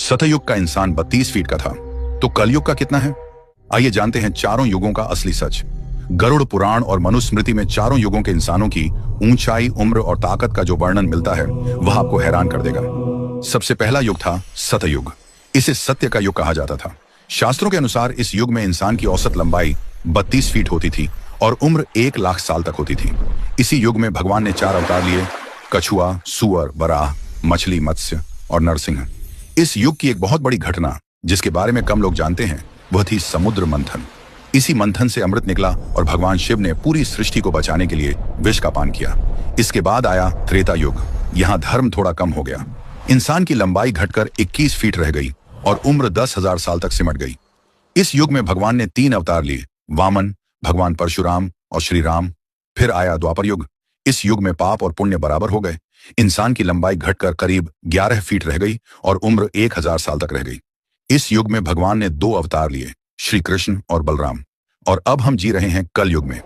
सतयुग का इंसान 32 फीट का था, तो कलयुग का कितना है? आइए जानते हैं चारों युगों का असली सच। गरुड़ पुराण और मनुस्मृति में चारों युगों के इंसानों की ऊंचाई, उम्र और ताकत का जो वर्णन मिलता है वह आपको हैरान कर देगा। सबसे पहला युग था सतयुग। इसे सत्य का युग कहा जाता था। शास्त्रों के अनुसार इस युग में इंसान की औसत लंबाई 32 फीट होती थी और उम्र 1 लाख साल तक होती थी। इसी युग में भगवान ने 4 अवतार लिए: कछुआ, सुअर, वराह, मछली, मत्स्य और नरसिंह। इस युग की एक बहुत बड़ी घटना जिसके बारे में कम लोग जानते हैं वह थी समुद्र मंथन। इसी मंथन से अमृत निकला और भगवान शिव ने पूरी सृष्टि को बचाने के लिए विष का पान किया। इसके बाद आया त्रेता युग। यहाँ धर्म थोड़ा कम हो गया। इंसान की लंबाई घटकर 21 फीट रह गई और उम्र 10,000 साल तक सिमट गई। इस युग में भगवान ने 3 अवतार लिए: वामन, भगवान परशुराम और श्री राम। फिर आया द्वापर युग। इस युग में पाप और पुण्य बराबर हो गए। इंसान की लंबाई घटकर करीब 11 फीट रह गई और उम्र 1000 साल तक रह गई। इस युग में भगवान ने 2 अवतार लिए: श्री कृष्ण और बलराम। और अब हम जी रहे हैं कल युग में।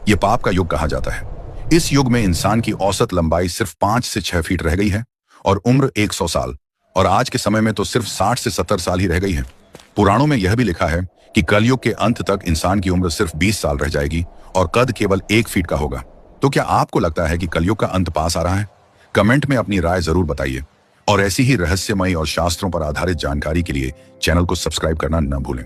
यह पाप का युग कहा जाता है। इस युग में इंसान की औसत लंबाई सिर्फ 5 से 6 फीट रह गई है और उम्र 100 साल, और आज के समय में तो सिर्फ 60 से 70 साल ही रह गई है। पुराणों में यह भी लिखा है कि कलयुग के अंत तक इंसान की उम्र सिर्फ 20 साल रह जाएगी और कद केवल 1 फीट का होगा। तो क्या आपको लगता है कि कलयुग का अंत पास आ रहा है? कमेंट में अपनी राय जरूर बताइए और ऐसी ही रहस्यमयी और शास्त्रों पर आधारित जानकारी के लिए चैनल को सब्सक्राइब करना न भूलें।